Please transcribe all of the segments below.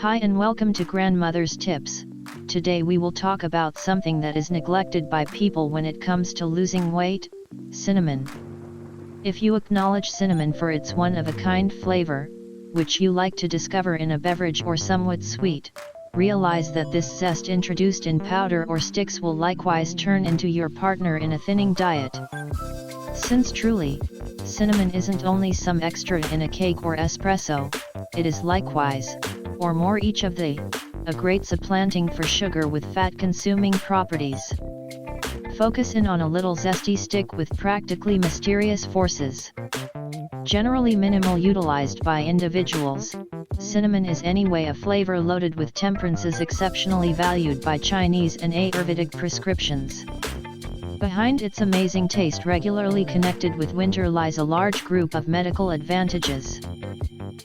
Hi and welcome to Grandmother's Tips. Today we will talk about something that is neglected by people when it comes to losing weight: cinnamon. If you acknowledge cinnamon for its one-of-a-kind flavor, which you like to discover in a beverage or somewhat sweet, realize that this zest introduced in powder or sticks will likewise turn into your partner in a thinning diet. Since truly, cinnamon isn't only some extra in a cake or espresso, it is likewise, or more each of the, a great supplanting for sugar with fat-consuming properties. Focus in on a little zesty stick with practically mysterious forces. Generally minimal utilized by individuals, cinnamon is anyway a flavor loaded with temperances exceptionally valued by Chinese and Ayurvedic prescriptions. Behind its amazing taste regularly connected with winter lies a large group of medical advantages.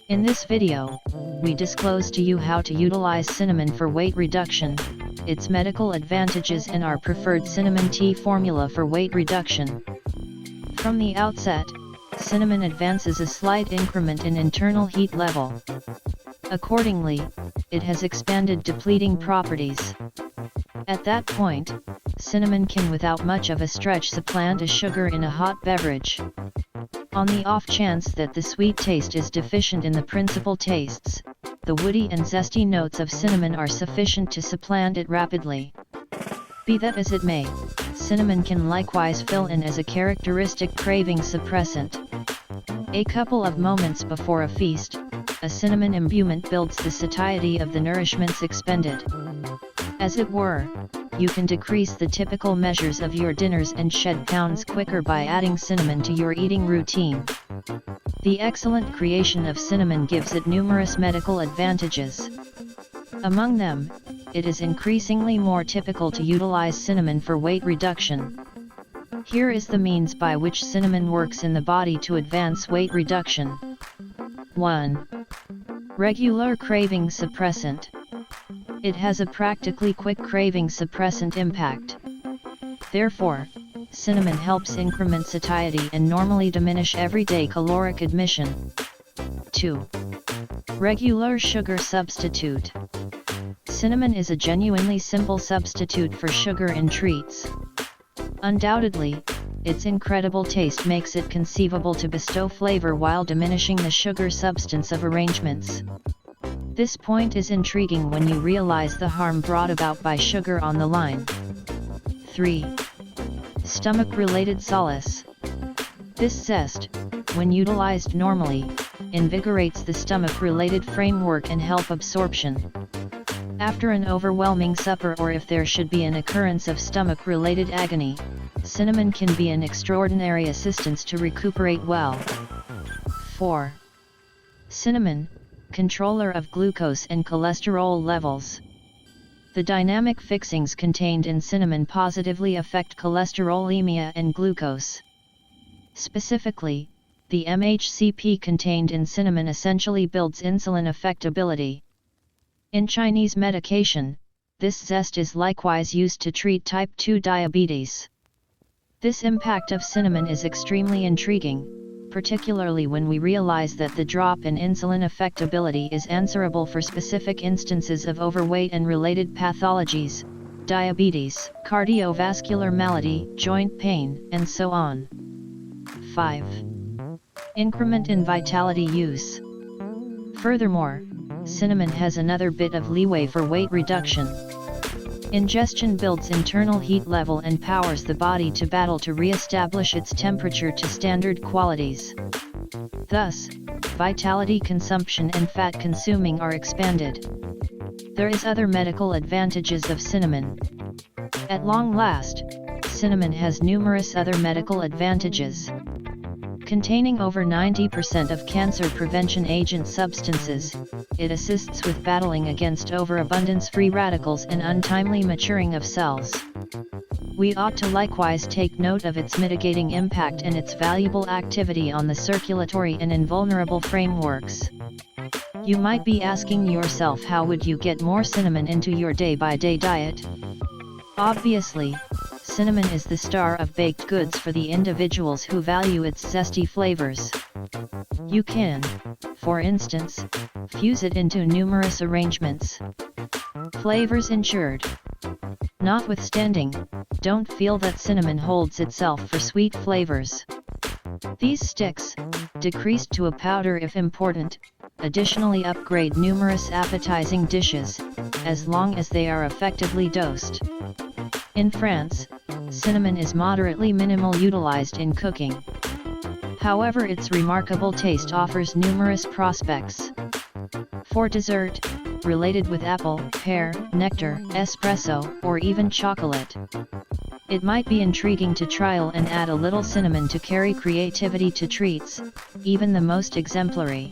In this video, we disclose to you how to utilize cinnamon for weight reduction, its medical advantages and our preferred cinnamon tea formula for weight reduction. From the outset, cinnamon advances a slight increment in internal heat level. Accordingly, it has expanded depleting properties. At that point, cinnamon can without much of a stretch supplant a sugar in a hot beverage. On the off chance that the sweet taste is deficient in the principal tastes, the woody and zesty notes of cinnamon are sufficient to supplant it rapidly. Be that as it may, cinnamon can likewise fill in as a characteristic craving suppressant. A couple of moments before a feast, a cinnamon imbuement builds the satiety of the nourishments expended. As it were, you can decrease the typical measures of your dinners and shed pounds quicker by adding cinnamon to your eating routine. The excellent creation of cinnamon gives it numerous medical advantages. Among them, it is increasingly more typical to utilize cinnamon for weight reduction. Here is the means by which cinnamon works in the body to advance weight reduction. 1. Regular craving suppressant. It has a practically quick craving suppressant impact. Therefore, cinnamon helps increment satiety and normally diminish everyday caloric admission. 2. Regular sugar substitute. Cinnamon is a genuinely simple substitute for sugar in treats. Undoubtedly, its incredible taste makes it conceivable to bestow flavor while diminishing the sugar substance of arrangements. This point is intriguing when you realize the harm brought about by sugar on the line. 3. Stomach-related solace. This zest, when utilized normally, invigorates the stomach-related framework and help absorption. After an overwhelming supper or if there should be an occurrence of stomach-related agony, cinnamon can be an extraordinary assistance to recuperate well. 4. Cinnamon, controller of glucose and cholesterol levels. The dynamic fixings contained in cinnamon positively affect cholesterolemia and glucose. Specifically, the MHCP contained in cinnamon essentially builds insulin affectability. In Chinese medication, this zest is likewise used to treat type 2 diabetes. This impact of cinnamon is extremely intriguing, particularly when we realize that the drop in insulin affectability is answerable for specific instances of overweight and related pathologies, diabetes, cardiovascular malady, joint pain, and so on. 5. Increment in vitality use. Furthermore, cinnamon has another bit of leeway for weight reduction. Ingestion builds internal heat level and powers the body to battle to re-establish its temperature to standard qualities. Thus, vitality consumption and fat consuming are expanded. There is other medical advantages of cinnamon. At long last, cinnamon has numerous other medical advantages. Containing over 90% of cancer prevention agent substances, it assists with battling against overabundance free radicals and untimely maturing of cells. We ought to likewise take note of its mitigating impact and its valuable activity on the circulatory and invulnerable frameworks. You might be asking yourself, how would you get more cinnamon into your day-by-day diet? Obviously, cinnamon is the star of baked goods for the individuals who value its zesty flavors. You can, For instance, fuse it into numerous arrangements. Flavors ensured. Notwithstanding, don't feel that cinnamon holds itself for sweet flavors. These sticks, decreased to a powder if important, additionally upgrade numerous appetizing dishes, as long as they are effectively dosed. In France, cinnamon is moderately minimal utilized in cooking. However, its remarkable taste offers numerous prospects. For dessert, related with apple, pear, nectar, espresso, or even chocolate. It might be intriguing to trial and add a little cinnamon to carry creativity to treats, even the most exemplary.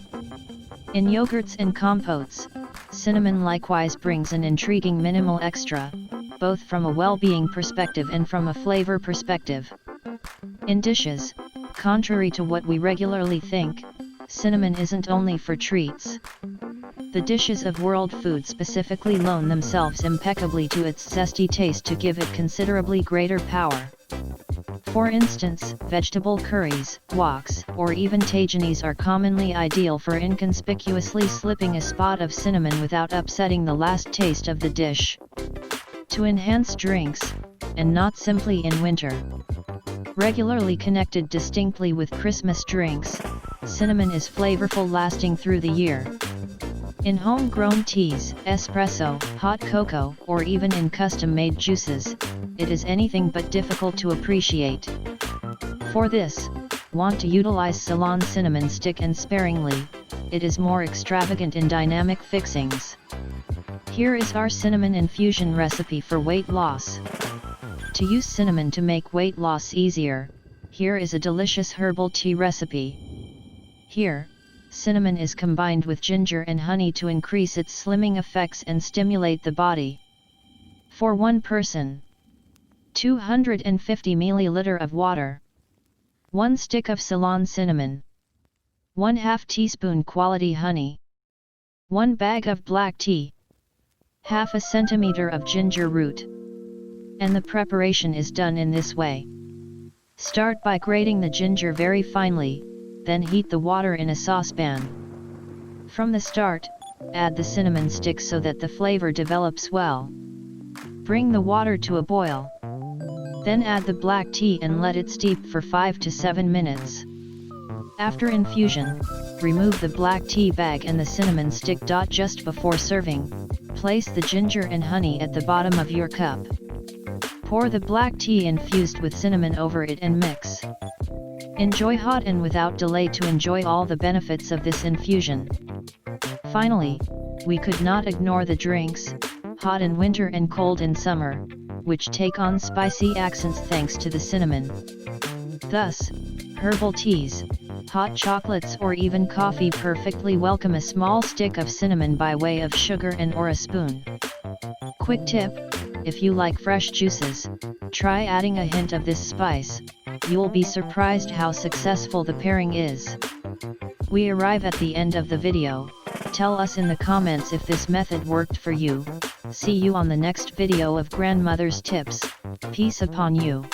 In yogurts and compotes, cinnamon likewise brings an intriguing minimal extra, both from a well-being perspective and from a flavor perspective. In dishes, contrary to what we regularly think, cinnamon isn't only for treats. The dishes of world food specifically loan themselves impeccably to its zesty taste to give it considerably greater power. For instance, vegetable curries, woks, or even tajinis are commonly ideal for inconspicuously slipping a spot of cinnamon without upsetting the last taste of the dish. To enhance drinks, and not simply in winter. Regularly connected distinctly with Christmas drinks, cinnamon is flavorful lasting through the year. In home-grown teas, espresso, hot cocoa, or even in custom-made juices, it is anything but difficult to appreciate. For this, want to utilize Ceylon cinnamon stick and sparingly, it is more extravagant in dynamic fixings. Here is our cinnamon infusion recipe for weight loss. To use cinnamon to make weight loss easier, here is a delicious herbal tea recipe. Here, cinnamon is combined with ginger and honey to increase its slimming effects and stimulate the body. For one person, 250 ml of water, 1 stick of Ceylon cinnamon, 1/2 teaspoon quality honey, 1 bag of black tea, 1/2 centimeter of ginger root. And the preparation is done in this way. Start by grating the ginger very finely, then heat the water in a saucepan. From the start, add the cinnamon sticks so that the flavor develops well. Bring the water to a boil. Then add the black tea and let it steep for 5 to 7 minutes. After infusion, remove the black tea bag and the cinnamon stick. Just before serving, place the ginger and honey at the bottom of your cup. Pour the black tea infused with cinnamon over it and mix. Enjoy hot and without delay to enjoy all the benefits of this infusion. Finally, we could not ignore the drinks, hot in winter and cold in summer, which take on spicy accents thanks to the cinnamon. Thus, herbal teas, hot chocolates or even coffee perfectly welcome a small stick of cinnamon by way of sugar and/or a spoon. Quick tip: if you like fresh juices, try adding a hint of this spice. You'll be surprised how successful the pairing is. We arrive at the end of the video. Tell us in the comments if this method worked for you. See you on the next video of Grandmother's Tips. Peace upon you.